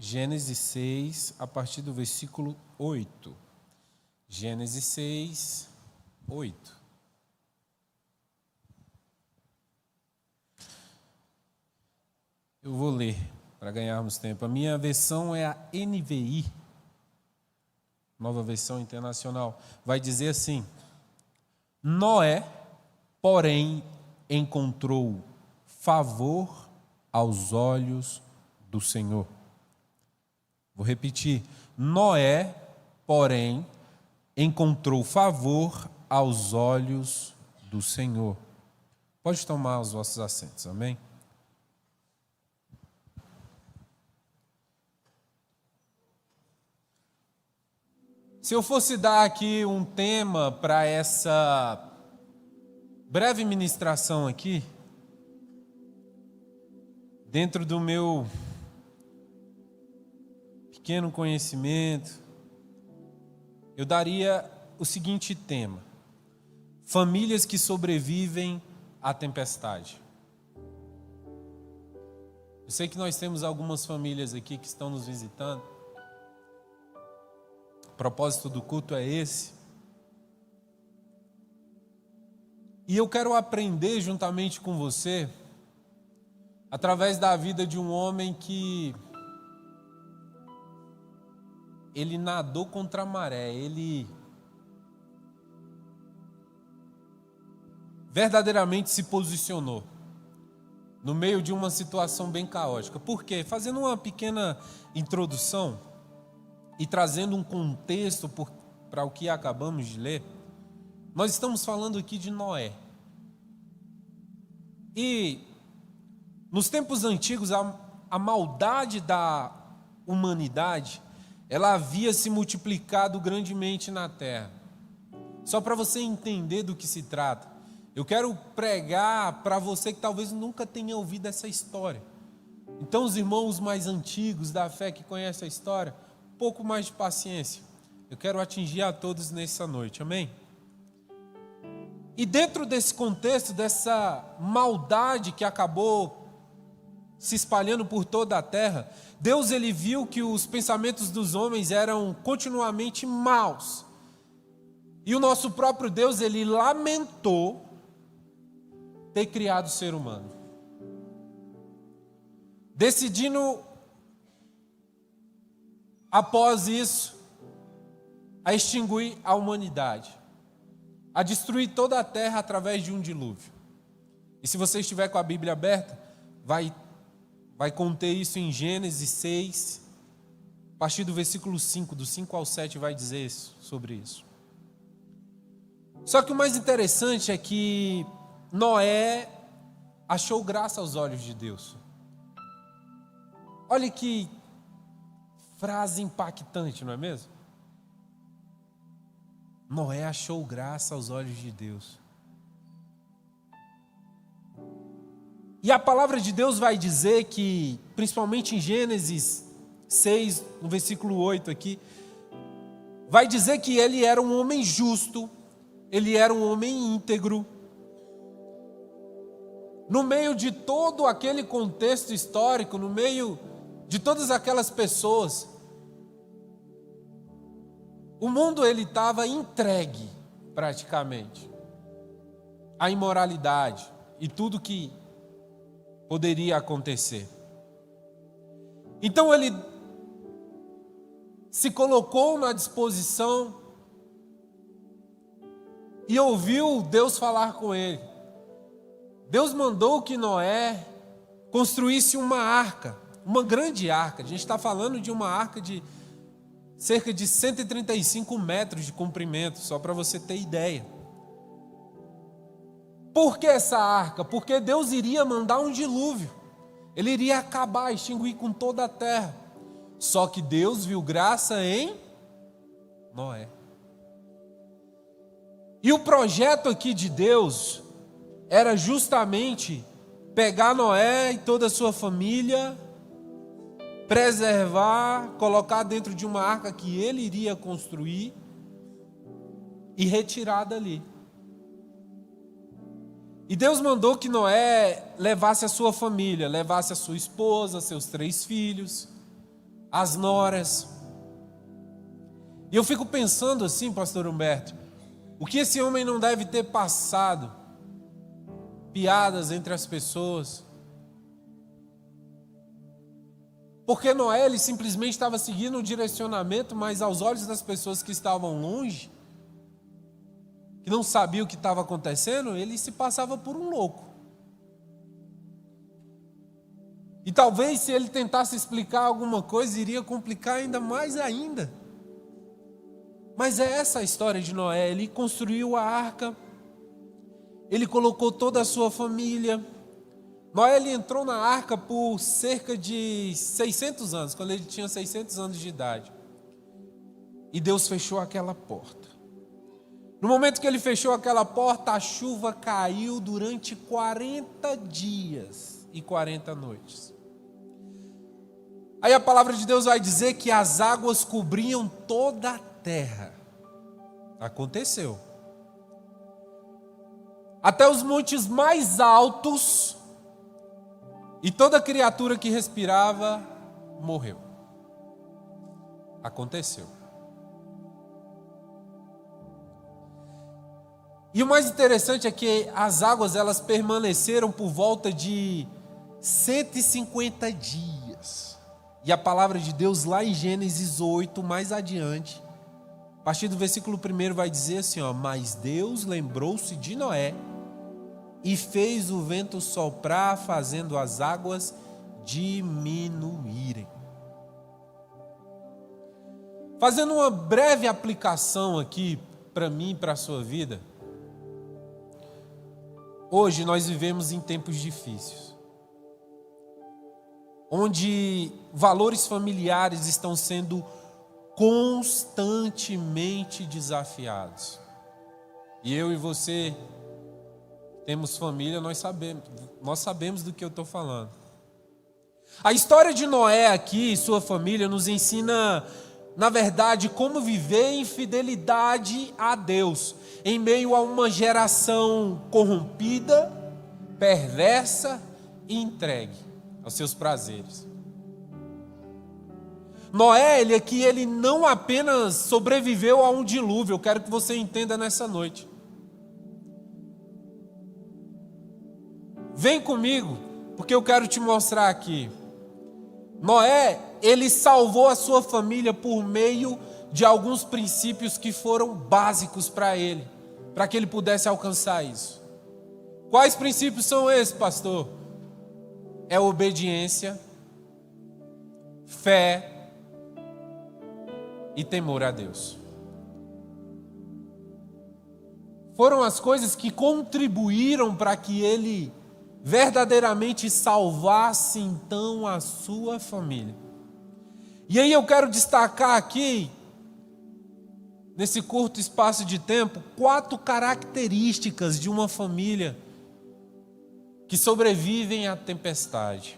Gênesis 6, a partir do versículo 8. Gênesis 6, 8. Eu vou ler para ganharmos tempo. A minha versão é a NVI, Nova Versão Internacional. Vai dizer assim: Noé, porém, encontrou favor aos olhos do Senhor. Vou repetir. Noé, porém, encontrou favor aos olhos do Senhor. Pode tomar os vossos assentos, amém? Se eu fosse dar aqui um tema para essa breve ministração aqui, dentro do meu pequeno conhecimento, eu daria o seguinte tema: famílias que sobrevivem à tempestade. Eu sei que nós temos algumas famílias aqui que estão nos visitando. O propósito do culto é esse. E eu quero aprender juntamente com você, através da vida de um homem que ele nadou contra a maré, ele verdadeiramente se posicionou no meio de uma situação bem caótica. Por quê? Fazendo uma pequena introdução e trazendo um contexto para o que acabamos de ler, nós estamos falando aqui de Noé. E nos tempos antigos, a maldade da humanidade, ela havia se multiplicado grandemente na terra. Só para você entender do que se trata, eu quero pregar para você que talvez nunca tenha ouvido essa história. Então, os irmãos mais antigos da fé que conhecem a história, um pouco mais de paciência. Eu quero atingir a todos nessa noite, amém? E dentro desse contexto, dessa maldade que acabou se espalhando por toda a terra, Deus ele viu que os pensamentos dos homens eram continuamente maus. E o nosso próprio Deus, ele lamentou ter criado o ser humano, decidindo, após isso, a extinguir a humanidade, a destruir toda a terra através de um dilúvio. E se você estiver com a Bíblia aberta, vai conter isso em Gênesis 6, a partir do versículo 5, do 5 ao 7 vai dizer isso, sobre isso. Só que o mais interessante é que Noé achou graça aos olhos de Deus. Olha que frase impactante, não é mesmo? Noé achou graça aos olhos de Deus. E a palavra de Deus vai dizer que, principalmente em Gênesis 6, no versículo 8 aqui, vai dizer que ele era um homem justo, ele era um homem íntegro. No meio de todo aquele contexto histórico, no meio de todas aquelas pessoas, o mundo ele estava entregue praticamente à imoralidade e tudo que poderia acontecer. Então ele se colocou na disposição e ouviu Deus falar com ele. Deus mandou que Noé construísse uma arca, uma grande arca. A gente está falando de uma arca de cerca de 135 metros de comprimento, só para você ter ideia. Por que essa arca? Porque Deus iria mandar um dilúvio. Ele iria acabar, extinguir com toda a terra. Só que Deus viu graça em Noé. E o projeto aqui de Deus era justamente pegar Noé e toda a sua família, preservar, colocar dentro de uma arca que ele iria construir e retirar dali. E Deus mandou que Noé levasse a sua família, levasse a sua esposa, seus 3 filhos, as noras. E eu fico pensando assim, pastor Humberto, o que esse homem não deve ter passado? Piadas entre as pessoas. Porque Noé, ele simplesmente estava seguindo o direcionamento, mas aos olhos das pessoas que estavam longe, que não sabiam o que estava acontecendo, ele se passava por um louco. E talvez se ele tentasse explicar alguma coisa, iria complicar ainda mais ainda. Mas é essa a história de Noé. Ele construiu a arca, ele colocou toda a sua família. Noé, ele entrou na arca por cerca de 600 anos, quando ele tinha 600 anos de idade. E Deus fechou aquela porta. No momento que ele fechou aquela porta, a chuva caiu durante 40 dias e 40 noites. Aí a palavra de Deus vai dizer que as águas cobriam toda a terra. Aconteceu. Até os montes mais altos, e toda criatura que respirava morreu. Aconteceu. E o mais interessante é que as águas, elas permaneceram por volta de 150 dias. E a palavra de Deus lá em Gênesis 8, mais adiante, a partir do versículo 1 vai dizer assim, mas Deus lembrou-se de Noé e fez o vento soprar, fazendo as águas diminuírem. Fazendo uma breve aplicação aqui para mim e para a sua vida. Hoje nós vivemos em tempos difíceis, onde valores familiares estão sendo constantemente desafiados. E eu e você temos família, nós sabemos do que eu estou falando. A história de Noé aqui e sua família nos ensina, na verdade, como viver em fidelidade a Deus, em meio a uma geração corrompida, perversa e entregue aos seus prazeres. Noé, ele não apenas sobreviveu a um dilúvio, eu quero que você entenda nessa noite. Vem comigo, porque eu quero te mostrar aqui. Noé, ele salvou a sua família por meio de alguns princípios que foram básicos para ele, para que ele pudesse alcançar isso. Quais princípios são esses, pastor? É obediência, fé e temor a Deus. Foram as coisas que contribuíram para que ele verdadeiramente salvasse então a sua família. E aí eu quero destacar aqui, nesse curto espaço de tempo, 4 características de uma família que sobrevivem à tempestade.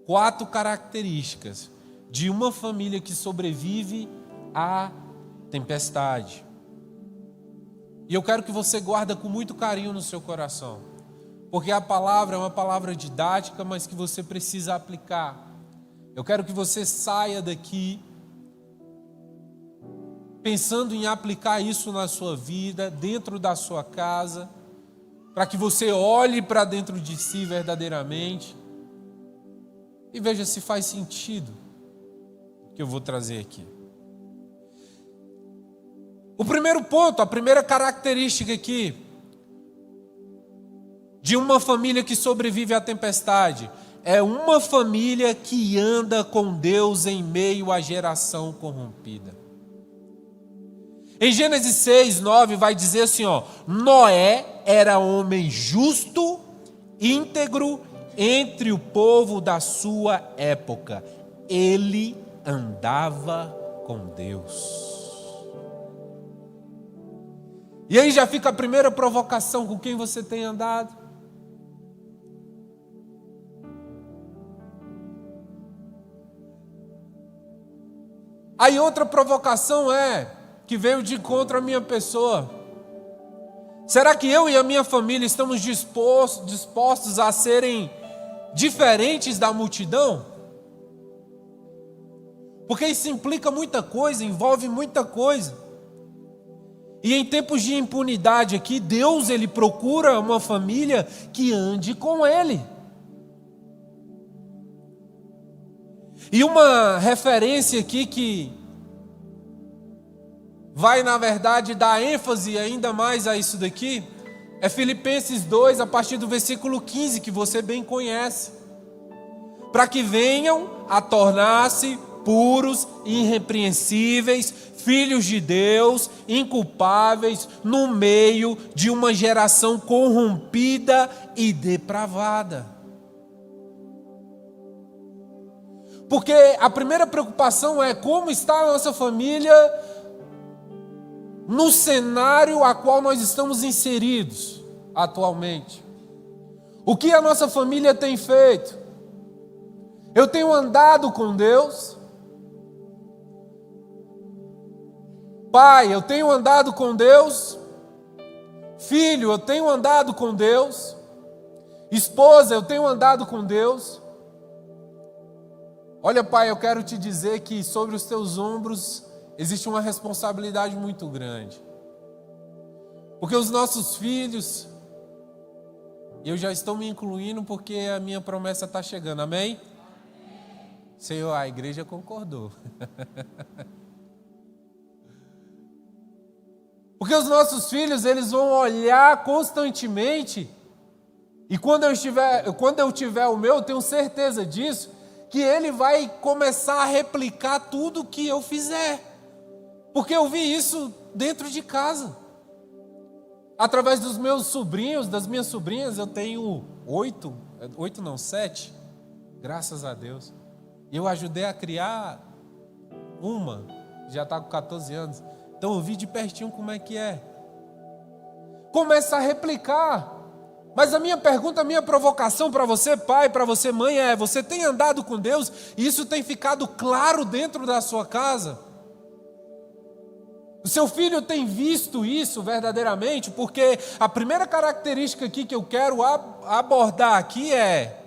4 características de uma família que sobrevive à tempestade. E eu quero que você guarde com muito carinho no seu coração, porque a palavra é uma palavra didática, mas que você precisa aplicar. Eu quero que você saia daqui pensando em aplicar isso na sua vida, dentro da sua casa, para que você olhe para dentro de si verdadeiramente e veja se faz sentido o que eu vou trazer aqui. O primeiro ponto, a primeira característica aqui de uma família que sobrevive à tempestade é uma família que anda com Deus em meio à geração corrompida. Em Gênesis 6, 9 vai dizer assim, Noé era homem justo, íntegro entre o povo da sua época. Ele andava com Deus. E aí já fica a primeira provocação: com quem você tem andado? Aí outra provocação que veio de encontro à minha pessoa: será que eu e a minha família estamos dispostos a serem diferentes da multidão? Porque isso implica muita coisa, envolve muita coisa. E em tempos de impunidade aqui, Deus ele procura uma família que ande com Ele. E uma referência aqui que vai, na verdade, dar ênfase ainda mais a isso daqui, é Filipenses 2, a partir do versículo 15, que você bem conhece. Para que venham a tornar-se puros, irrepreensíveis, filhos de Deus, inculpáveis, no meio de uma geração corrompida e depravada. Porque a primeira preocupação é como está a nossa família no cenário a qual nós estamos inseridos atualmente. O que a nossa família tem feito? Eu tenho andado com Deus? Pai, eu tenho andado com Deus? Filho, eu tenho andado com Deus? Esposa, eu tenho andado com Deus? Olha, Pai, eu quero te dizer que sobre os teus ombros existe uma responsabilidade muito grande. Porque os nossos filhos, e eu já estou me incluindo porque a minha promessa está chegando, amém? Senhor, a igreja concordou. Porque os nossos filhos, eles vão olhar constantemente, e quando eu tiver o meu, eu tenho certeza disso, que ele vai começar a replicar tudo que eu fizer. Porque eu vi isso dentro de casa. Através dos meus sobrinhos, das minhas sobrinhas, eu tenho 7, graças a Deus. E eu ajudei a criar uma, já está com 14 anos. Então eu vi de pertinho como é que é. Começa a replicar. Mas a minha pergunta, a minha provocação para você, pai, para você, mãe, é: você tem andado com Deus e isso tem ficado claro dentro da sua casa? O seu filho tem visto isso verdadeiramente? Porque a primeira característica aqui que eu quero abordar aqui é: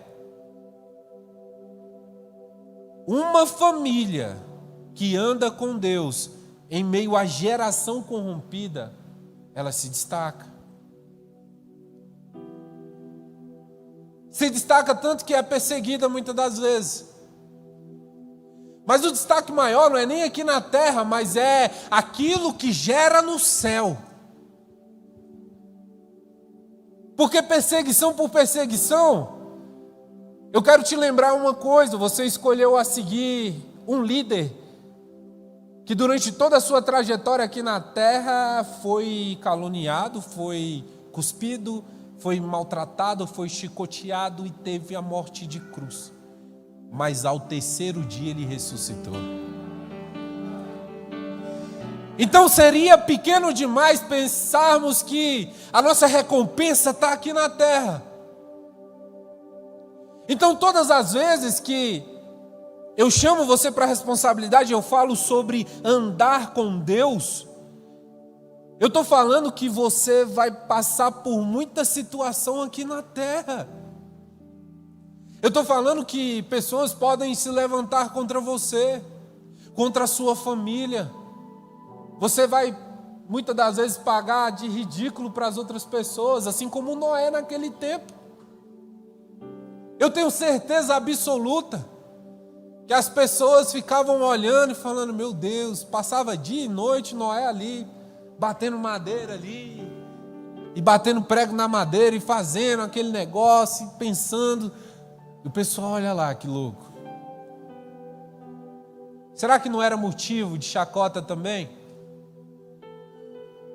uma família que anda com Deus em meio à geração corrompida, ela se destaca. Se destaca tanto que é perseguida muitas das vezes. Mas o destaque maior não é nem aqui na terra, mas é aquilo que gera no céu. Porque perseguição por perseguição, eu quero te lembrar uma coisa: você escolheu a seguir um líder que durante toda a sua trajetória aqui na terra foi caluniado, foi cuspido, foi maltratado, foi chicoteado e teve a morte de cruz. Mas ao terceiro dia ele ressuscitou. Então seria pequeno demais pensarmos que a nossa recompensa está aqui na terra. Então todas as vezes que eu chamo você para a responsabilidade, eu falo sobre andar com Deus, eu estou falando que você vai passar por muita situação aqui na terra. Eu estou falando que pessoas podem se levantar contra você, contra a sua família. Você vai, muitas das vezes, pagar de ridículo para as outras pessoas, assim como Noé naquele tempo. Eu tenho certeza absoluta que as pessoas ficavam olhando e falando: meu Deus, passava dia e noite Noé ali, batendo madeira ali, e batendo prego na madeira, e fazendo aquele negócio, e pensando. E o pessoal, olha lá que louco. Será que não era motivo de chacota também?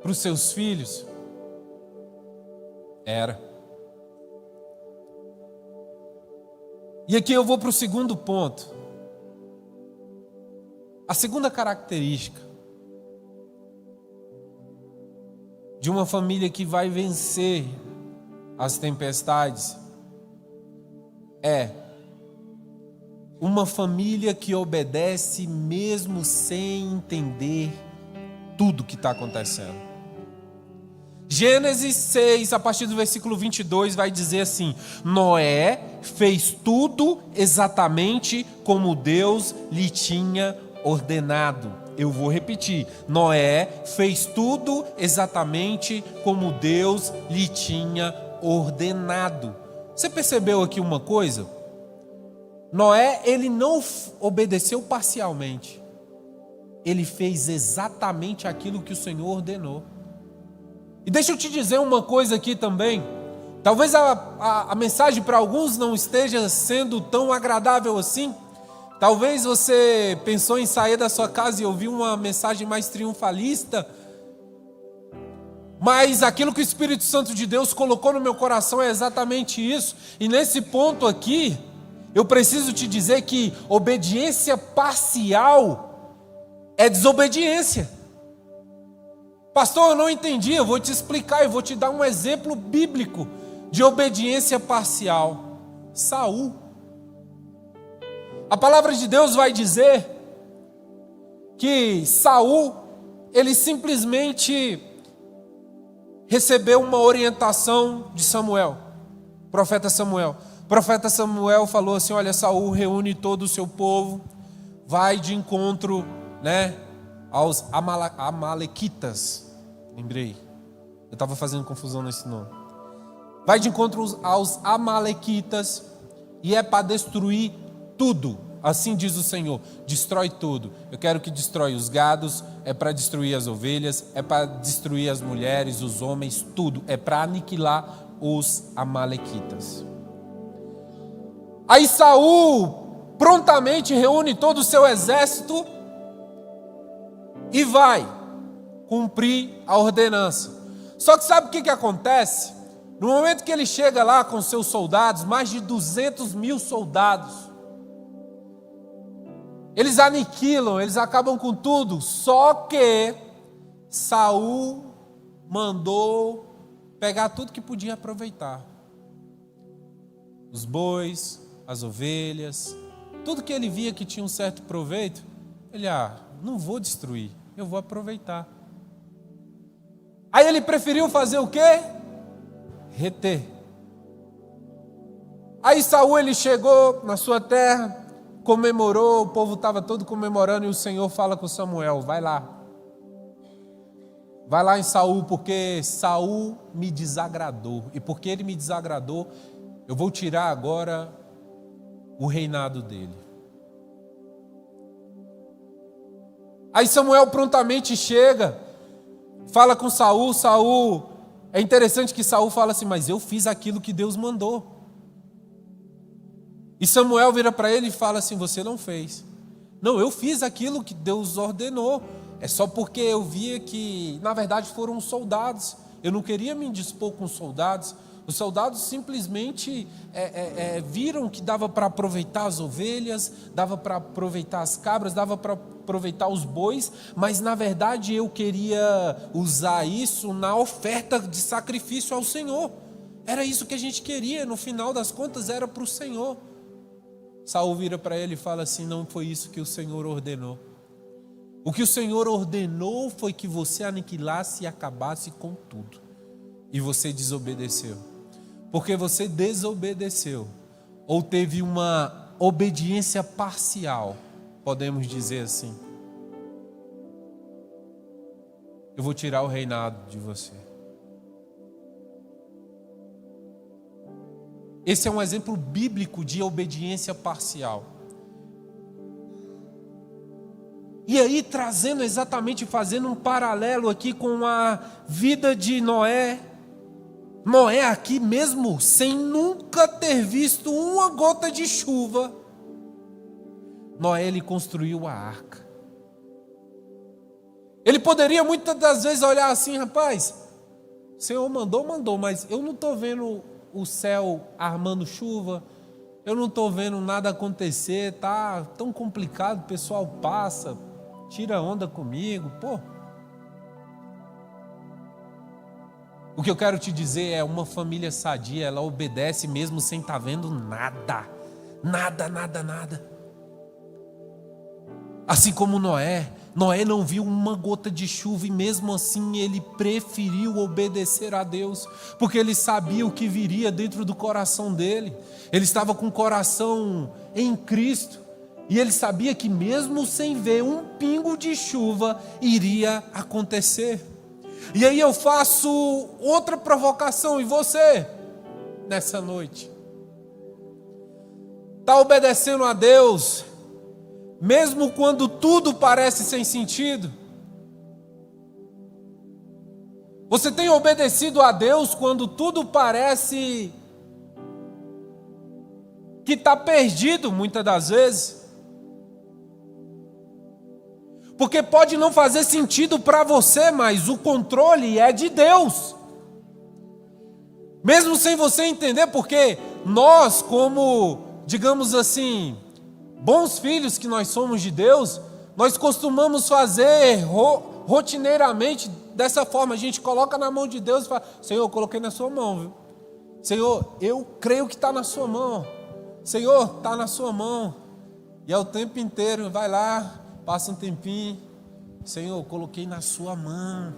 Para os seus filhos? Era. E aqui eu vou para o segundo ponto. A segunda característica de uma família que vai vencer as tempestades é uma família que obedece mesmo sem entender tudo que está acontecendo. Gênesis 6, a partir do versículo 22, vai dizer assim: Noé fez tudo exatamente como Deus lhe tinha ordenado. Eu vou repetir: Noé fez tudo exatamente como Deus lhe tinha ordenado. Você percebeu aqui uma coisa? Noé, ele não obedeceu parcialmente. Ele fez exatamente aquilo que o Senhor ordenou. E deixa eu te dizer uma coisa aqui também. Talvez a mensagem para alguns não esteja sendo tão agradável assim. Talvez você pensou em sair da sua casa e ouvir uma mensagem mais triunfalista. Mas aquilo que o Espírito Santo de Deus colocou no meu coração é exatamente isso. E nesse ponto aqui, eu preciso te dizer que obediência parcial é desobediência. Pastor, eu não entendi. Eu vou te explicar, eu vou te dar um exemplo bíblico de obediência parcial. Saul. A palavra de Deus vai dizer que Saul, ele simplesmente recebeu uma orientação de Samuel, profeta Samuel. O profeta Samuel falou assim: olha, Saul, reúne todo o seu povo, vai de encontro, aos amalequitas. Lembrei, eu estava fazendo confusão nesse nome. Vai de encontro aos amalequitas e é para destruir tudo. Assim diz o Senhor: destrói tudo. Eu quero que destrói os gados, é para destruir as ovelhas, é para destruir as mulheres, os homens, tudo. É para aniquilar os amalequitas. Aí Saul prontamente reúne todo o seu exército e vai cumprir a ordenança. Só que sabe o que acontece? No momento que ele chega lá com seus soldados, mais de 200.000 soldados, eles aniquilam, eles acabam com tudo. Só que Saul mandou pegar tudo que podia aproveitar. Os bois, as ovelhas, tudo que ele via que tinha um certo proveito, ele, não vou destruir, eu vou aproveitar. Aí ele preferiu fazer o quê? Reter. Aí Saul, ele chegou na sua terra, comemorou, o povo estava todo comemorando, e o Senhor fala com Samuel: vai lá em Saul, porque Saul me desagradou, e porque ele me desagradou, eu vou tirar agora o reinado dele. Aí Samuel prontamente chega, fala com Saul. Saul, é interessante que Saul fala assim: mas eu fiz aquilo que Deus mandou. E Samuel vira para ele e fala assim: você não fez. Não, eu fiz aquilo que Deus ordenou. É só porque eu via que, na verdade, foram os soldados. Eu não queria me indispor com os soldados. Os soldados simplesmente viram que dava para aproveitar as ovelhas, dava para aproveitar as cabras, dava para aproveitar os bois, mas na verdade eu queria usar isso na oferta de sacrifício ao Senhor. Era isso que a gente queria, no final das contas era para o Senhor. Saul vira para ele e fala assim: não foi isso que o Senhor ordenou. O que o Senhor ordenou foi que você aniquilasse e acabasse com tudo. E você desobedeceu. Porque você desobedeceu, ou teve uma obediência parcial, podemos dizer assim. Eu vou tirar o reinado de você. Esse é um exemplo bíblico de obediência parcial. E aí, trazendo exatamente, fazendo um paralelo aqui com a vida de Noé. Noé aqui mesmo, sem nunca ter visto uma gota de chuva, Noé, ele construiu a arca. Ele poderia muitas das vezes olhar assim: rapaz, o Senhor mandou, mas eu não estou vendo o céu armando chuva, eu não estou vendo nada acontecer, tá tão complicado, o pessoal passa, tira onda comigo, O que eu quero te dizer é: uma família sadia, ela obedece mesmo sem estar vendo nada. Nada. Assim como Noé não viu uma gota de chuva e mesmo assim ele preferiu obedecer a Deus, porque ele sabia o que viria dentro do coração dele. Ele estava com o coração em Cristo. E ele sabia que mesmo sem ver um pingo de chuva, iria acontecer. E aí eu faço outra provocação, e você, nessa noite? Está obedecendo a Deus, mesmo quando tudo parece sem sentido? Você tem obedecido a Deus quando tudo parece que está perdido, muitas das vezes? Porque pode não fazer sentido para você, mas o controle é de Deus. Mesmo sem você entender, porque nós, como, digamos assim, bons filhos que nós somos de Deus, nós costumamos fazer rotineiramente dessa forma. A gente coloca na mão de Deus e fala: Senhor, eu coloquei na sua mão, viu? Senhor, eu creio que está na sua mão. Senhor, está na sua mão. E é o tempo inteiro, vai lá, passa um tempinho, Senhor, eu coloquei na sua mão.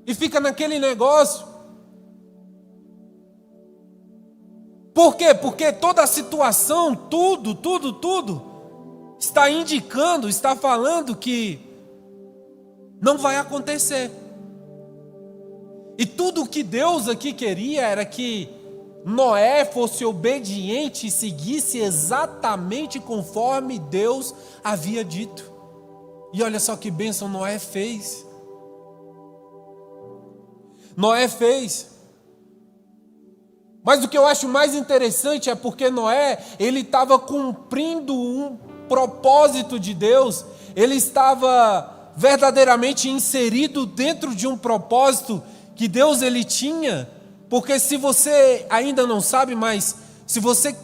E fica naquele negócio. Por quê? Porque toda a situação, tudo, está indicando, está falando que não vai acontecer. E tudo o que Deus aqui queria era que Noé fosse obediente e seguisse exatamente conforme Deus havia dito. E olha só que bênção Noé fez. Noé fez. Mas o que eu acho mais interessante é porque Noé, ele estava cumprindo um propósito de Deus. Ele estava verdadeiramente inserido dentro de um propósito que Deus ele tinha. Porque se você ainda não sabe, mas se você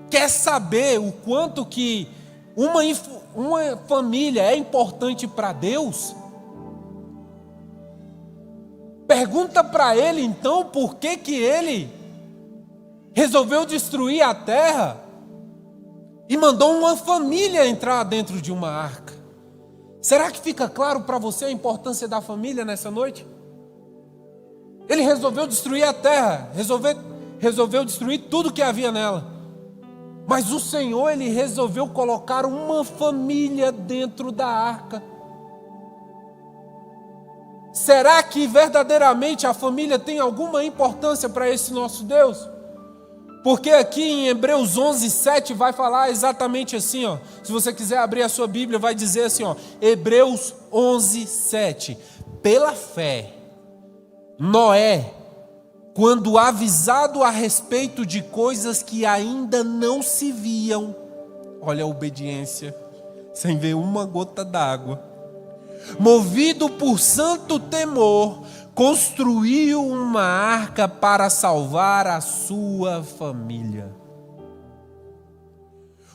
quer saber o quanto que uma família é importante para Deus, pergunta para ele então por que ele resolveu destruir a terra e mandou uma família entrar dentro de uma arca. Será que fica claro para você a importância da família nessa noite? Ele resolveu destruir a terra, resolveu destruir tudo que havia nela. Mas o Senhor, ele resolveu colocar uma família dentro da arca. Será que verdadeiramente a família tem alguma importância para esse nosso Deus? Porque aqui em Hebreus 11:7 vai falar exatamente assim, ó. Se você quiser abrir a sua Bíblia, vai dizer assim, ó. Hebreus 11:7. Pela fé, Noé, quando avisado a respeito de coisas que ainda não se viam, olha a obediência, sem ver uma gota d'água, movido por santo temor, construiu uma arca para salvar a sua família.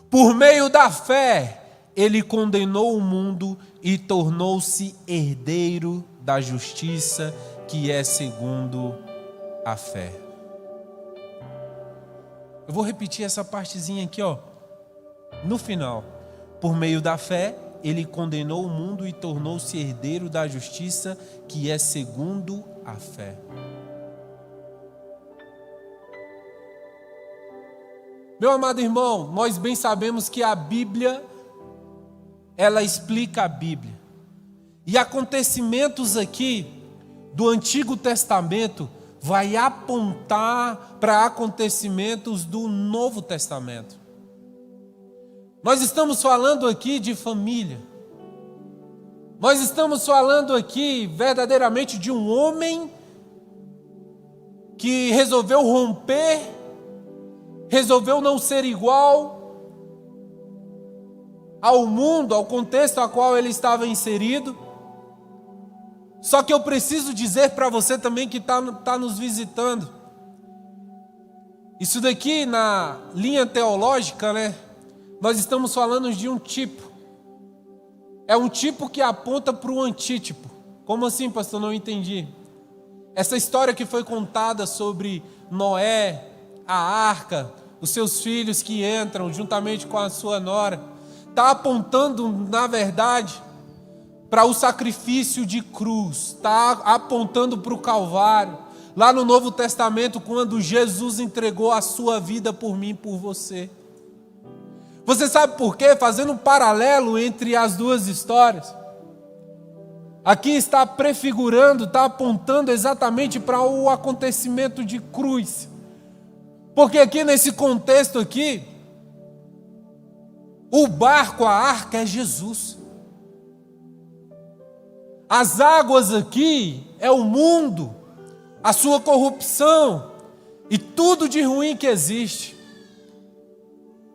Por meio da fé, ele condenou o mundo e tornou-se herdeiro da justiça, que é segundo a fé. Eu vou repetir essa partezinha aqui, ó. No final, por meio da fé, ele condenou o mundo e tornou-se herdeiro da justiça, que é segundo a fé. Meu amado irmão, nós bem sabemos que a Bíblia, ela explica a Bíblia. E acontecimentos aqui do Antigo Testamento vai apontar para acontecimentos do Novo Testamento. Nós estamos falando aqui de família. Nós estamos falando aqui verdadeiramente de um homem que resolveu romper, resolveu não ser igual ao mundo, ao contexto ao qual ele estava inserido. Só que eu preciso dizer para você também que está nos visitando. Isso daqui na linha teológica, né? Nós estamos falando de um tipo. É um tipo que aponta para o antítipo. Como assim, pastor? Não entendi. Essa história que foi contada sobre Noé, a arca, os seus filhos que entram juntamente com a sua nora, está apontando, na verdade, para o sacrifício de cruz, está apontando para o Calvário. Lá no Novo Testamento, quando Jesus entregou a sua vida por mim e por você. Você sabe por quê? Fazendo um paralelo entre as duas histórias. Aqui está prefigurando, está apontando exatamente para o acontecimento de cruz. Porque aqui nesse contexto aqui, o barco, a arca é Jesus. As águas aqui é o mundo, a sua corrupção e tudo de ruim que existe.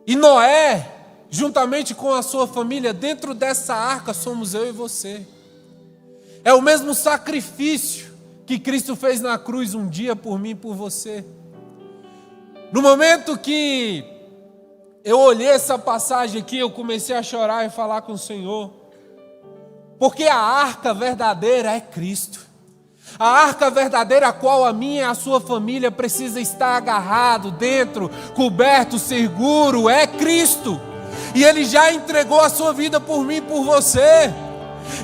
E Noé, juntamente com a sua família, dentro dessa arca somos eu e você. É o mesmo sacrifício que Cristo fez na cruz um dia por mim e por você. No momento que eu olhei essa passagem aqui, eu comecei a chorar e falar com o Senhor. Porque a arca verdadeira é Cristo. A arca verdadeira a qual a minha e a sua família precisa estar agarrado, dentro, coberto, seguro, é Cristo. E Ele já entregou a sua vida por mim e por você.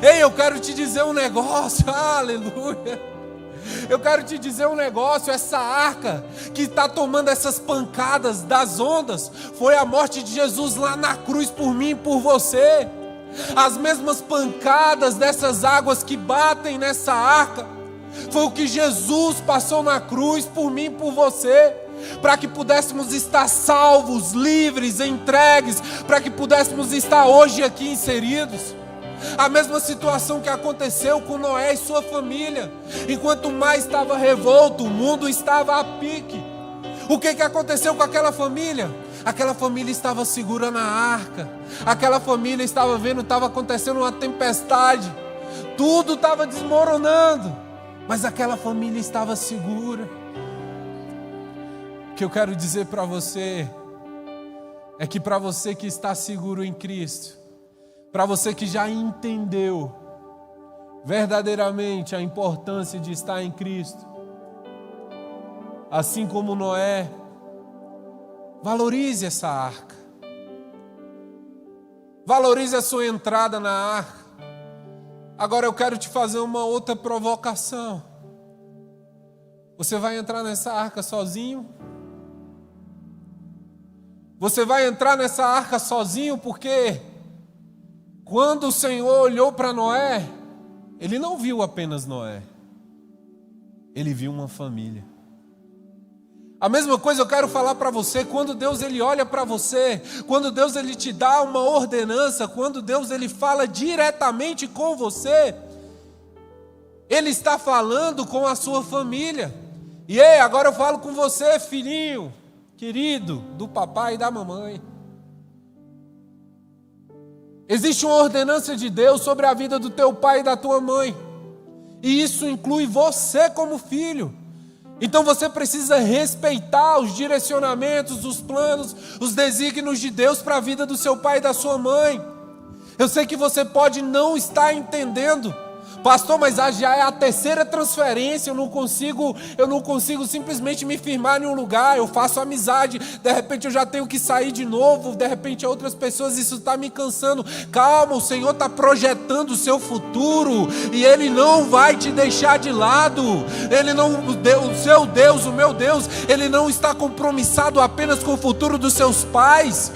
Ei, eu quero te dizer um negócio, aleluia. Eu quero te dizer um negócio, essa arca que está tomando essas pancadas das ondas, foi a morte de Jesus lá na cruz por mim e por você. As mesmas pancadas dessas águas que batem nessa arca, foi o que Jesus passou na cruz por mim e por você, para que pudéssemos estar salvos, livres, entregues, para que pudéssemos estar hoje aqui inseridos. A mesma situação que aconteceu com Noé e sua família. Enquanto o mar estava revolto, o mundo estava a pique. O que aconteceu com aquela família? Aquela família estava segura na arca. Aquela família estava vendo, estava acontecendo uma tempestade. Tudo estava desmoronando. Mas aquela família estava segura. O que eu quero dizer para você é que para você que está seguro em Cristo, para você que já entendeu verdadeiramente a importância de estar em Cristo, assim como Noé, valorize essa arca. Valorize a sua entrada na arca. Agora eu quero te fazer uma outra provocação. Você vai entrar nessa arca sozinho? Você vai entrar nessa arca sozinho porque quando o Senhor olhou para Noé, Ele não viu apenas Noé. Ele viu uma família. A mesma coisa eu quero falar para você, quando Deus Ele olha para você, quando Deus Ele te dá uma ordenança, quando Deus Ele fala diretamente com você, Ele está falando com a sua família. E ei, agora eu falo com você, filhinho, querido, do papai e da mamãe. Existe uma ordenança de Deus sobre a vida do teu pai e da tua mãe. E isso inclui você como filho. Então você precisa respeitar os direcionamentos, os planos, os desígnios de Deus para a vida do seu pai e da sua mãe. Eu sei que você pode não estar entendendo. Pastor, mas já é a terceira transferência, eu não consigo simplesmente me firmar em um lugar, eu faço amizade, de repente eu já tenho que sair de novo, de repente outras pessoas, isso está me cansando. Calma, o Senhor está projetando o seu futuro, e Ele não vai te deixar de lado. O seu Deus, o meu Deus, Ele não está compromissado apenas com o futuro dos seus pais,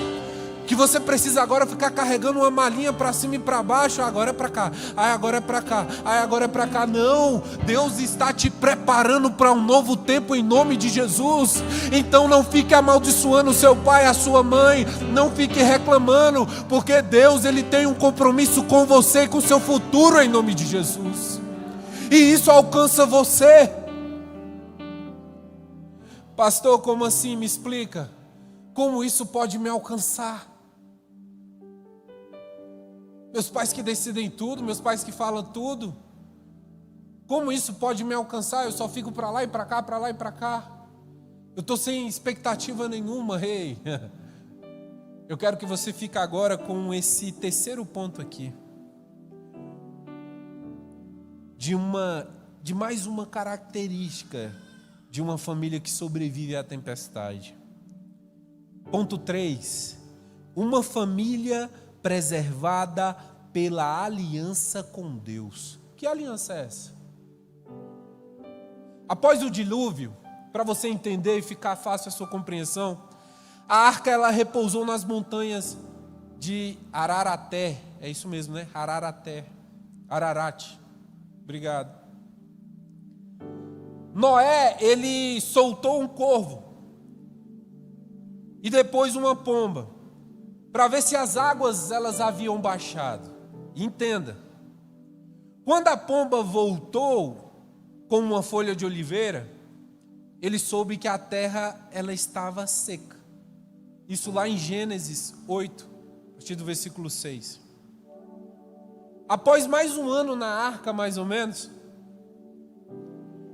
que você precisa agora ficar carregando uma malinha para cima e para baixo. Agora é para cá, agora é para cá, agora é para cá. Não, Deus está te preparando para um novo tempo em nome de Jesus. Então não fique amaldiçoando o seu pai, a sua mãe, não fique reclamando, porque Deus Ele tem um compromisso com você e com o seu futuro em nome de Jesus. E isso alcança você. Pastor, como assim? Me explica. Como isso pode me alcançar? Meus pais que decidem tudo, meus pais que falam tudo. Como isso pode me alcançar? Eu só fico para lá e para cá, para lá e para cá. Eu estou sem expectativa nenhuma, rei. Eu quero que você fique agora com esse terceiro ponto aqui. De mais uma característica de uma família que sobrevive à tempestade. Ponto 3. Uma família preservada pela aliança com Deus. Que aliança é essa? Após o dilúvio, para você entender e ficar fácil a sua compreensão, A arca ela repousou nas montanhas de Araraté. É isso mesmo, né? Ararat. Obrigado. Noé, ele soltou um corvo e depois uma pomba, para ver se as águas elas haviam baixado. E entenda, quando a pomba voltou com uma folha de oliveira, ele soube que a terra ela estava seca. Isso lá em Gênesis 8, a partir do versículo 6. Após mais um ano na arca, mais ou menos,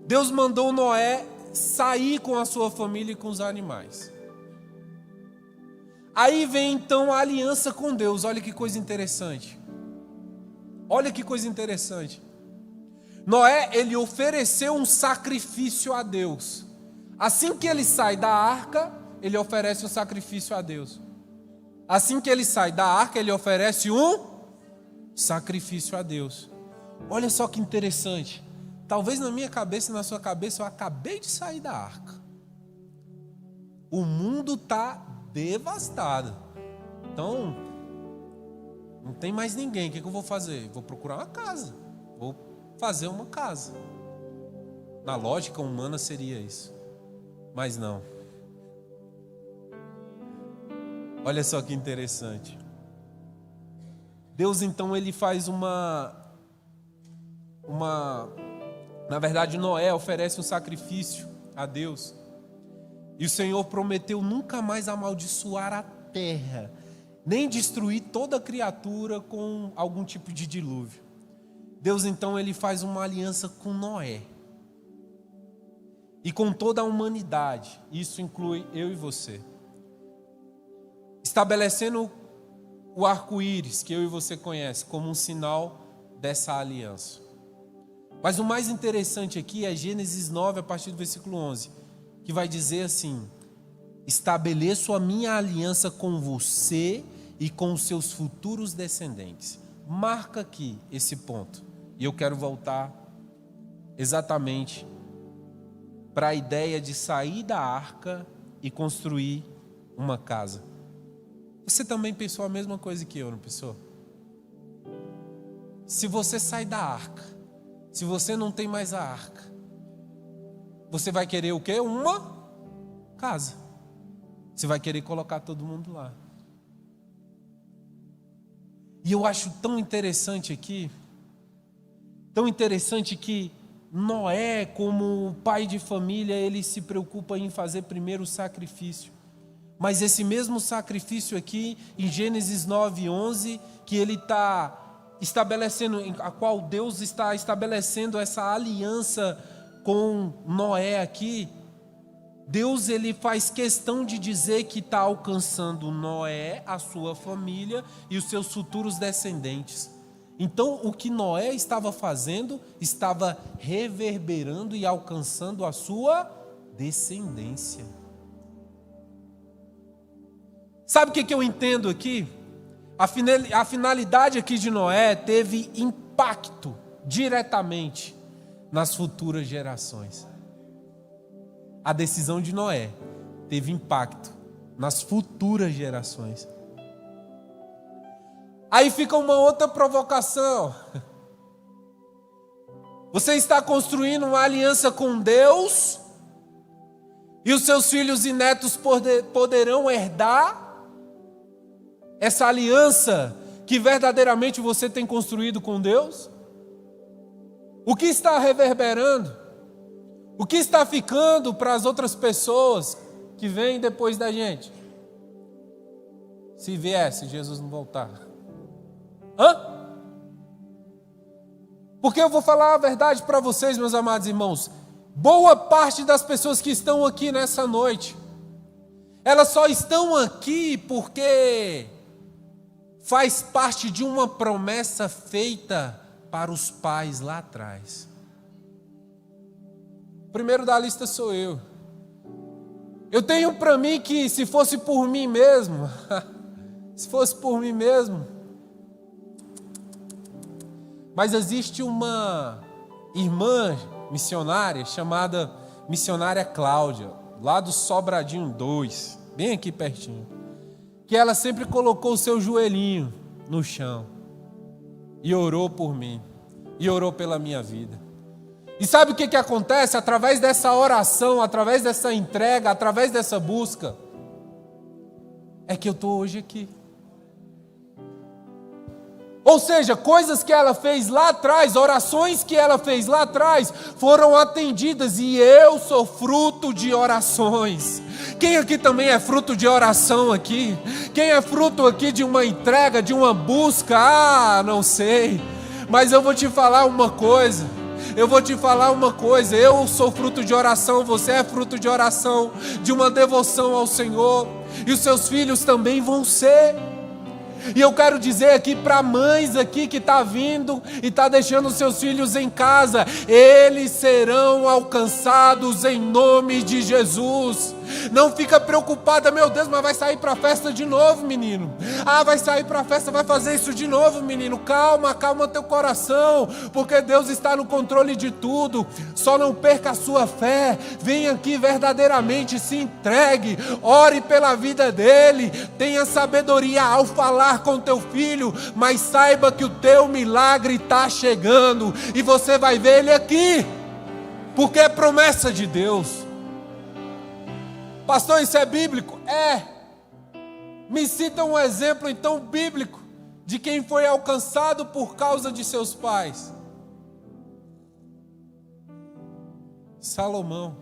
Deus mandou Noé sair com a sua família e com os animais. Aí vem então a aliança com Deus. Olha que coisa interessante. Olha que coisa interessante. Noé, ele ofereceu um sacrifício a Deus. Assim que ele sai da arca, ele oferece um sacrifício a Deus. Assim que ele sai da arca, ele oferece um sacrifício a Deus. Olha só que interessante. Talvez na minha cabeça e na sua cabeça eu acabei de sair da arca. O mundo está devastado. Então, não tem mais ninguém. O que eu vou fazer? Vou procurar uma casa. Vou fazer uma casa. Na lógica humana seria isso. Mas não. Olha só que interessante. Deus então ele faz na verdade, Noé oferece um sacrifício a Deus. E o Senhor prometeu nunca mais amaldiçoar a terra, nem destruir toda criatura com algum tipo de dilúvio. Deus então ele faz uma aliança com Noé e com toda a humanidade. Isso inclui eu e você. Estabelecendo o arco-íris que eu e você conhece como um sinal dessa aliança. Mas o mais interessante aqui é Gênesis 9, a partir do versículo 11, que vai dizer assim: estabeleço a minha aliança com você e com os seus futuros descendentes. Marca aqui esse ponto. E eu quero voltar exatamente para a ideia de sair da arca e construir uma casa. Você também pensou a mesma coisa que eu, não pensou? Se você sai da arca, se você não tem mais a arca, você vai querer o quê? Uma casa. Você vai querer colocar todo mundo lá. E eu acho tão interessante aqui, tão interessante que Noé, como pai de família, ele se preocupa em fazer primeiro o sacrifício. Mas esse mesmo sacrifício aqui, em Gênesis 9:11, que ele está estabelecendo, a qual Deus está estabelecendo essa aliança com Noé aqui, Deus ele faz questão de dizer que está alcançando Noé, a sua família e os seus futuros descendentes. Então, o que Noé estava fazendo, estava reverberando e alcançando a sua descendência. Sabe o que eu entendo aqui? A finalidade aqui de Noé teve impacto diretamente nas futuras gerações. A decisão de Noé teve impacto nas futuras gerações. Aí fica uma outra provocação. Você está construindo uma aliança com Deus e os seus filhos e netos poderão herdar essa aliança que verdadeiramente você tem construído com Deus? O que está reverberando? O que está ficando para as outras pessoas que vêm depois da gente? Se viesse, Jesus não voltar. Porque eu vou falar a verdade para vocês, meus amados irmãos. Boa parte das pessoas que estão aqui nessa noite, elas só estão aqui porque faz parte de uma promessa feita para os pais lá atrás. O primeiro da lista sou eu. Eu tenho para mim que se fosse por mim mesmo, mas existe uma irmã missionária chamada missionária Cláudia, lá do Sobradinho 2, bem aqui pertinho, que ela sempre colocou o seu joelhinho no chão e orou por mim, e orou pela minha vida. E sabe o que acontece? Através dessa oração, através dessa entrega, através dessa busca, é que eu estou hoje aqui. Ou seja, coisas que ela fez lá atrás, orações que ela fez lá atrás, foram atendidas, e eu sou fruto de orações. Quem aqui também é fruto de oração aqui? Quem é fruto aqui de uma entrega, de uma busca? Ah, não sei. Mas eu vou te falar uma coisa. Eu sou fruto de oração, você é fruto de oração, de uma devoção ao Senhor. E os seus filhos também vão ser. E eu quero dizer aqui para mães aqui que está vindo e está deixando seus filhos em casa, eles serão alcançados em nome de Jesus. Não fica preocupada, meu Deus, mas vai sair para a festa de novo, menino. Ah, vai sair para a festa, vai fazer isso de novo, menino. Calma, calma teu coração, porque Deus está no controle de tudo. Só não perca a sua fé. Venha aqui verdadeiramente, se entregue, ore pela vida dele, tenha sabedoria ao falar com teu filho, mas saiba que o teu milagre está chegando e você vai ver ele aqui, porque é promessa de Deus. Pastor, isso é bíblico? É. Me cita um exemplo então bíblico de quem foi alcançado por causa de seus pais. Salomão.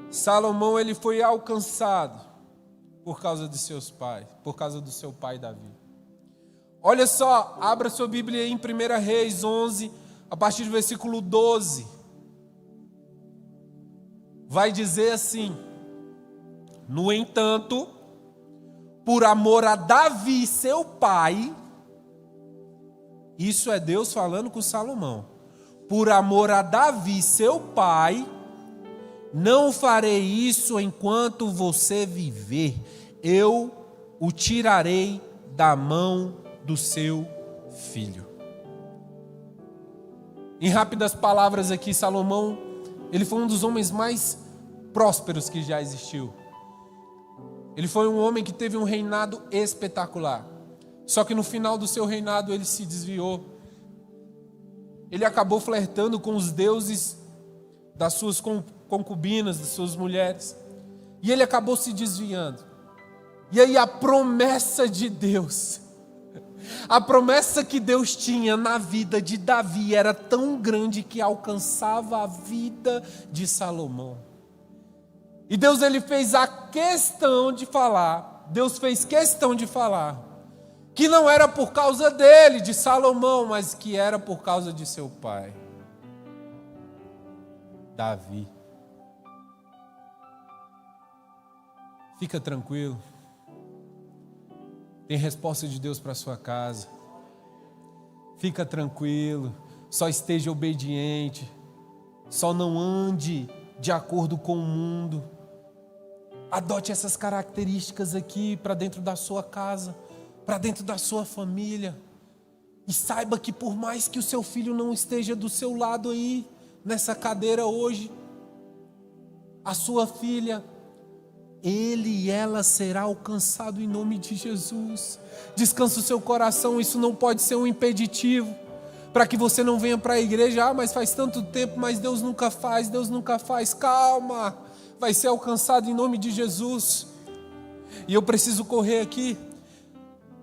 Salomão, ele foi alcançado por causa de seus pais, por causa do seu pai Davi. Olha só, abra sua Bíblia aí em 1 Reis 11, a partir do versículo 12. Vai dizer assim: no entanto, por amor a Davi, seu pai, isso é Deus falando com Salomão, por amor a Davi, seu pai, não farei isso enquanto você viver, eu o tirarei da mão do seu filho. Em rápidas palavras aqui, Salomão, ele foi um dos homens mais prósperos que já existiu. Ele foi um homem que teve um reinado espetacular. Só que no final do seu reinado ele se desviou. Ele acabou flertando com os deuses das suas concubinas, das suas mulheres. E ele acabou se desviando. E aí a promessa de Deus, a promessa que Deus tinha na vida de Davi era tão grande que alcançava a vida de Salomão. E Deus, ele fez questão de falar que não era por causa dele, de Salomão, mas que era por causa de seu pai, Davi. Fica tranquilo. Tem resposta de Deus para a sua casa. Fica tranquilo. Só esteja obediente. Só não ande de acordo com o mundo. Adote essas características aqui para dentro da sua casa, para dentro da sua família. E saiba que por mais que o seu filho não esteja do seu lado aí, nessa cadeira hoje, a sua filha, ele e ela será alcançado em nome de Jesus. Descansa o seu coração, isso não pode ser um impeditivo para que você não venha para a igreja. Mas faz tanto tempo, mas Deus nunca faz. Calma, vai ser alcançado em nome de Jesus. E eu preciso correr aqui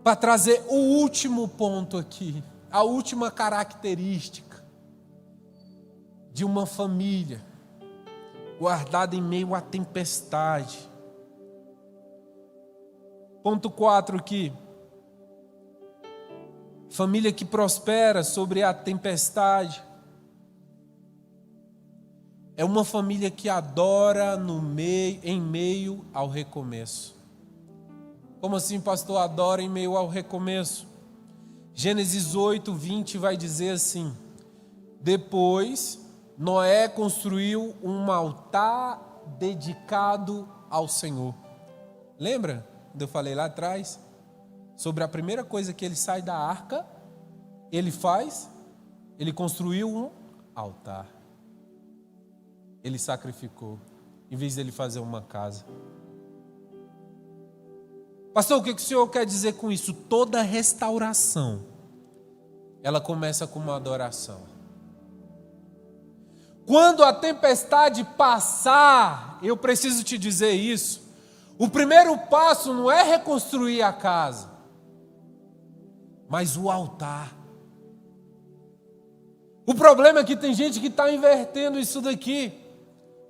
para trazer o último ponto aqui, a última característica de uma família guardada em meio à tempestade. Ponto 4 aqui. Família que prospera sobre a tempestade é uma família que adora em meio ao recomeço. Como assim, pastor? Adora em meio ao recomeço. Gênesis 8, 20 vai dizer assim: depois Noé construiu um altar dedicado ao Senhor. Lembra? Eu falei lá atrás sobre a primeira coisa que ele sai da arca, ele construiu um altar, ele sacrificou. em vez dele fazer uma casa. Pastor, o que o senhor quer dizer com isso? Toda restauração, ela começa com uma adoração. Quando a tempestade passar, eu preciso te dizer isso, o primeiro passo não é reconstruir a casa, mas o altar. O problema é que tem gente que está invertendo isso daqui.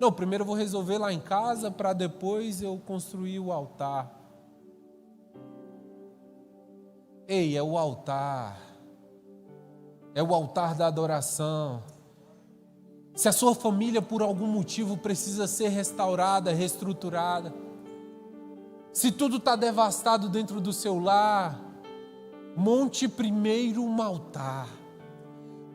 Não, primeiro eu vou resolver lá em casa para depois eu construir o altar. Ei, é o altar. É o altar da adoração. Se a sua família por algum motivo precisa ser restaurada, reestruturada, se tudo está devastado dentro do seu lar, monte primeiro um altar.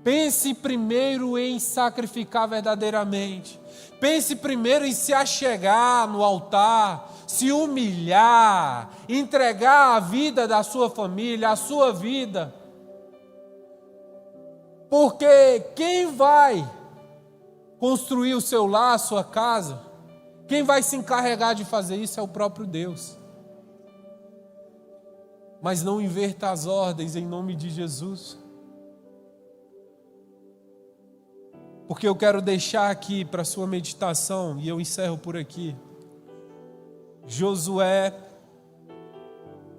Pense primeiro em sacrificar verdadeiramente. Pense primeiro em se achegar no altar, se humilhar, entregar a vida da sua família, a sua vida. Porque quem vai construir o seu lar, a sua casa, quem vai se encarregar de fazer isso é o próprio Deus. Mas não inverta as ordens em nome de Jesus. Porque eu quero deixar aqui para sua meditação, e eu encerro por aqui, Josué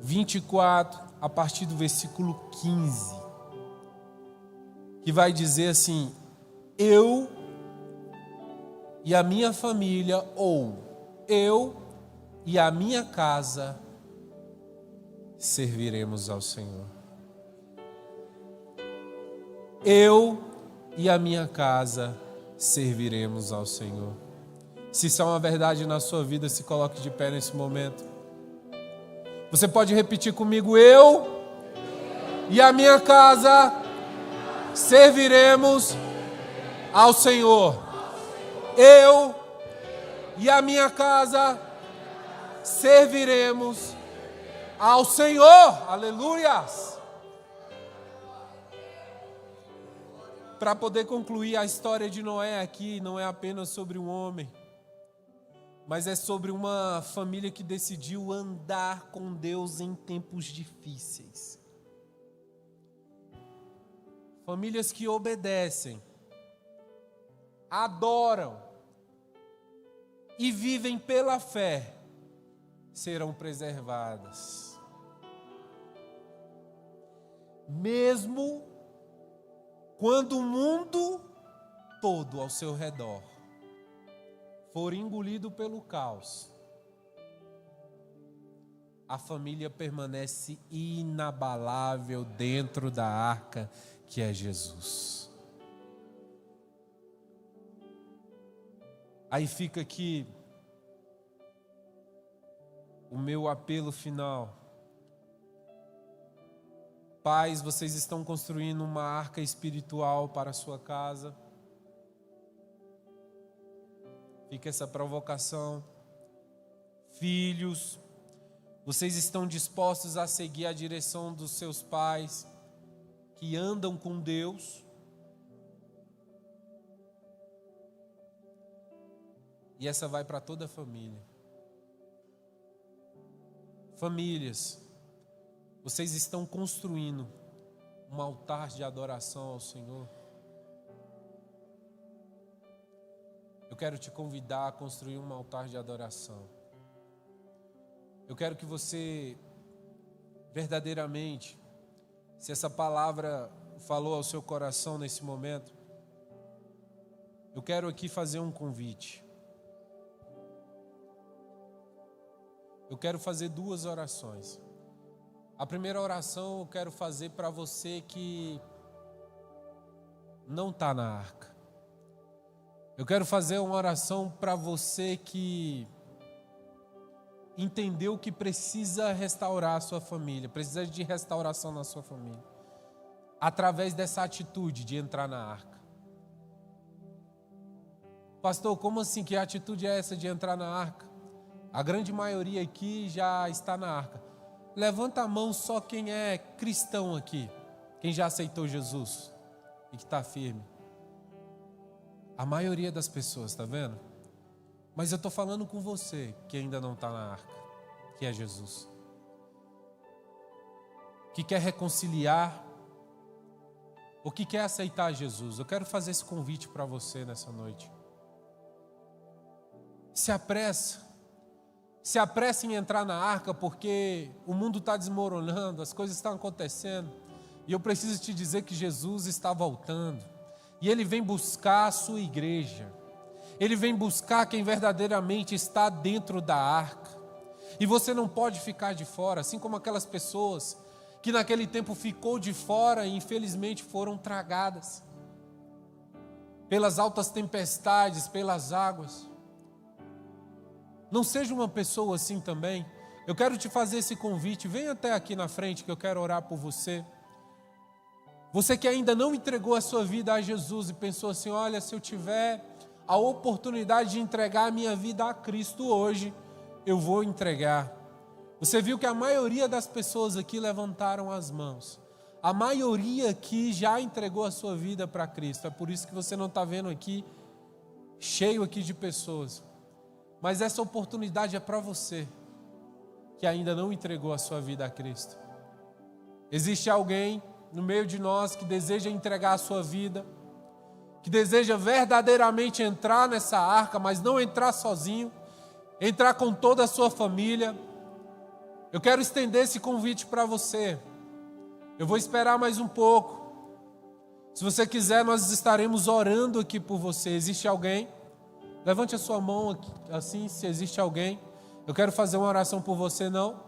24, a partir do versículo 15, que vai dizer assim: eu e a minha família, ou eu e a minha casa, serviremos ao Senhor. Eu e a minha casa serviremos ao Senhor. Se isso é uma verdade na sua vida, se coloque de pé nesse momento. Você pode repetir comigo: eu e a minha casa serviremos ao Senhor. Eu e a minha casa serviremos ao Senhor. Aleluias! Para poder concluir, a história de Noé aqui não é apenas sobre um homem, mas é sobre uma família que decidiu andar com Deus em tempos difíceis. Famílias que obedecem, adoram e vivem pela fé serão preservadas. Mesmo quando o mundo todo ao seu redor for engolido pelo caos, a família permanece inabalável dentro da arca que é Jesus. Aí fica aqui o meu apelo final. Pais, vocês estão construindo uma arca espiritual para a sua casa. Fica essa provocação. Filhos, vocês estão dispostos a seguir a direção dos seus pais, que andam com Deus? E essa vai para toda a família. Famílias, vocês estão construindo um altar de adoração ao Senhor? Eu quero te convidar a construir um altar de adoração. Eu quero que você, verdadeiramente, se essa palavra falou ao seu coração nesse momento, eu quero aqui fazer um convite. Eu quero fazer 2 orações. A primeira oração eu quero fazer para você que não está na arca. Eu quero fazer uma oração para você que entendeu que precisa restaurar a sua família, precisa de restauração na sua família, através dessa atitude de entrar na arca. Pastor, como assim? Que atitude é essa de entrar na arca? A grande maioria aqui já está na arca. Levanta a mão só quem é cristão aqui, quem já aceitou Jesus e que está firme. A maioria das pessoas, está vendo? Mas eu estou falando com você que ainda não está na arca, que é Jesus. Que quer reconciliar, ou que quer aceitar Jesus. Eu quero fazer esse convite para você nessa noite. Se apressa em entrar na arca, porque o mundo está desmoronando, as coisas estão acontecendo, e eu preciso te dizer que Jesus está voltando, e Ele vem buscar a sua igreja, Ele vem buscar quem verdadeiramente está dentro da arca, e você não pode ficar de fora, assim como aquelas pessoas que naquele tempo ficou de fora e infelizmente foram tragadas pelas altas tempestades, pelas águas. Não seja uma pessoa assim também. Eu quero te fazer esse convite, vem até aqui na frente que eu quero orar por você. Você que ainda não entregou a sua vida a Jesus e pensou assim, olha, se eu tiver a oportunidade de entregar a minha vida a Cristo hoje, eu vou entregar. Você viu que a maioria das pessoas aqui levantaram as mãos. A maioria aqui já entregou a sua vida para Cristo. É por isso que você não está vendo aqui, cheio aqui de pessoas. Mas essa oportunidade é para você, que ainda não entregou a sua vida a Cristo. Existe alguém no meio de nós que deseja entregar a sua vida, que deseja verdadeiramente entrar nessa arca, mas não entrar sozinho, entrar com toda a sua família. Eu quero estender esse convite para você. Eu vou esperar mais um pouco. Se você quiser, nós estaremos orando aqui por você. Existe alguém? Levante a sua mão aqui, assim, se existe alguém. Eu quero fazer uma oração por você, não?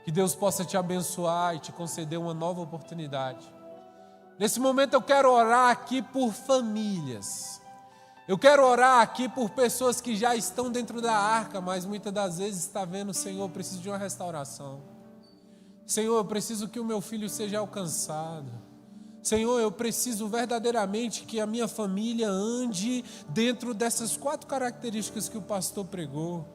Que Deus possa te abençoar e te conceder uma nova oportunidade. Nesse momento eu quero orar aqui por famílias. Eu quero orar aqui por pessoas que já estão dentro da arca, mas muitas das vezes está vendo, Senhor, eu preciso de uma restauração. Senhor, eu preciso que o meu filho seja alcançado. Senhor, eu preciso verdadeiramente que a minha família ande dentro dessas 4 características que o pastor pregou.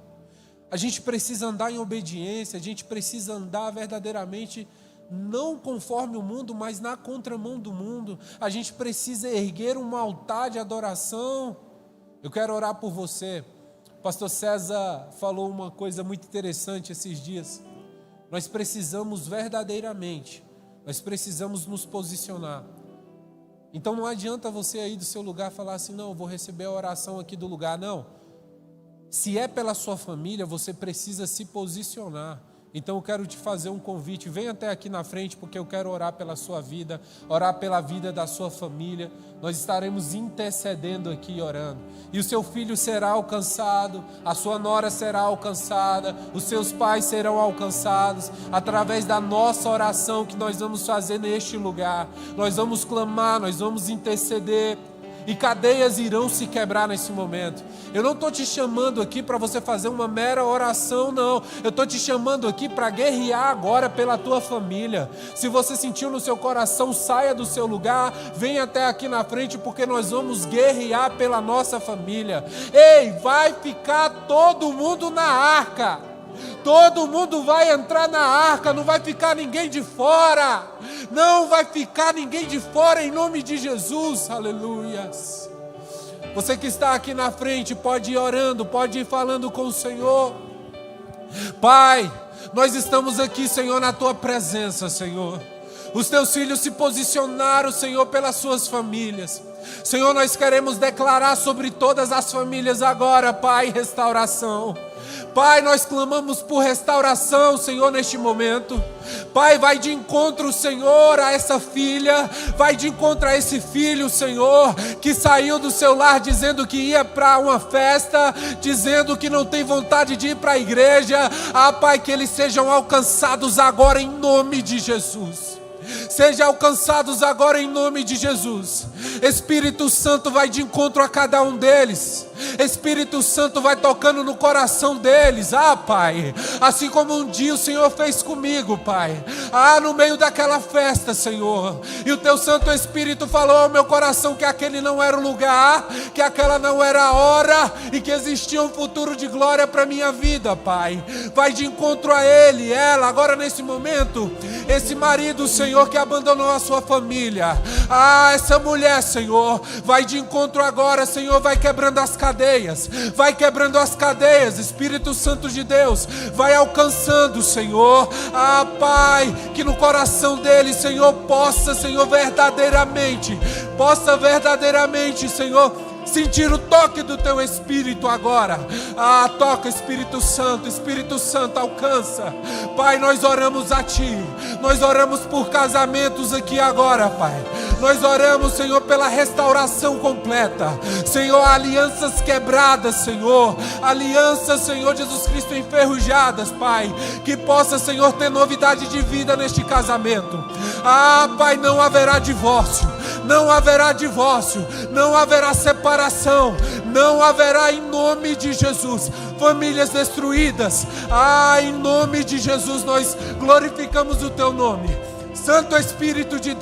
A gente precisa andar em obediência, a gente precisa andar verdadeiramente não conforme o mundo, mas na contramão do mundo. A gente precisa erguer um altar de adoração. Eu quero orar por você. O pastor César falou uma coisa muito interessante esses dias. Nós precisamos verdadeiramente, nós precisamos nos posicionar. Então não adianta você aí do seu lugar falar assim, não, eu vou receber a oração aqui do lugar, não. Se é pela sua família, você precisa se posicionar. Então eu quero te fazer um convite, vem até aqui na frente, porque eu quero orar pela sua vida, orar pela vida da sua família. Nós estaremos intercedendo aqui, orando. E o seu filho será alcançado, a sua nora será alcançada, os seus pais serão alcançados, através da nossa oração que nós vamos fazer neste lugar. Nós vamos clamar, nós vamos interceder. E cadeias irão se quebrar nesse momento. Eu não estou te chamando aqui para você fazer uma mera oração, não. Eu estou te chamando aqui para guerrear agora pela tua família. Se você sentiu no seu coração, saia do seu lugar, venha até aqui na frente, porque nós vamos guerrear pela nossa família. Ei, vai ficar todo mundo na arca. Todo mundo vai entrar na arca, não vai ficar ninguém de fora. Não vai ficar ninguém de fora em nome de Jesus. Aleluias. Você que está aqui na frente pode ir orando, pode ir falando com o Senhor. Pai, nós estamos aqui, Senhor, na tua presença, Senhor. Os teus filhos se posicionaram, Senhor, pelas suas famílias. Senhor, nós queremos declarar sobre todas as famílias agora, Pai, restauração. Pai, nós clamamos por restauração, Senhor, neste momento. Pai, vai de encontro, Senhor, a essa filha, vai de encontro a esse filho, Senhor, que saiu do seu lar dizendo que ia para uma festa, dizendo que não tem vontade de ir para a igreja. Ah, Pai, que eles sejam alcançados agora em nome de Jesus. Sejam alcançados agora em nome de Jesus. Espírito Santo vai de encontro a cada um deles. Espírito Santo vai tocando no coração deles. Ah, Pai, assim como um dia o Senhor fez comigo, Pai. Ah, no meio daquela festa, Senhor, e o teu Santo Espírito falou ao meu coração que aquele não era o lugar, que aquela não era a hora, e que existia um futuro de glória para minha vida, Pai. Vai de encontro a ele, ela, agora nesse momento, esse marido, Senhor, que abandonou a sua família. Essa mulher, Senhor, vai de encontro agora, Senhor, vai quebrando as cadeias, Espírito Santo de Deus, vai alcançando, Senhor, Pai, que no coração dele, Senhor, possa, Senhor, verdadeiramente, Senhor, sentir o toque do Teu Espírito agora. Toca, Espírito Santo, alcança. Pai, nós oramos a Ti, nós oramos por casamentos aqui agora, Pai. Nós oramos, Senhor, pela restauração completa, Senhor, alianças quebradas, Senhor, alianças, Senhor, Jesus Cristo, enferrujadas, Pai, que possa, Senhor, ter novidade de vida neste casamento. Pai, não haverá divórcio, não haverá separação, não haverá, em nome de Jesus, famílias destruídas. Em nome de Jesus nós glorificamos o Teu nome. Santo Espírito de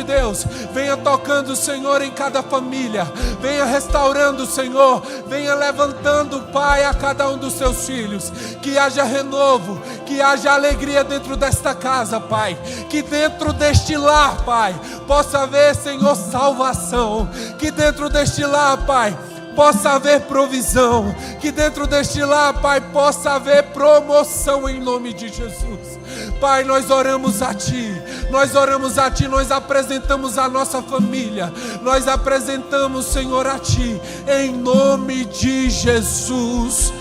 Deus, venha tocando, Senhor, em cada família, venha restaurando, Senhor, venha levantando, Pai, a cada um dos Seus filhos, que haja renovo, que haja alegria dentro desta casa, Pai, que dentro deste lar, Pai, possa haver, Senhor, salvação, que dentro deste lar, Pai, possa haver provisão, que dentro deste lar, Pai, possa haver promoção em nome de Jesus. Pai, nós oramos a Ti, nós apresentamos a nossa família, nós apresentamos, Senhor, a Ti, em nome de Jesus.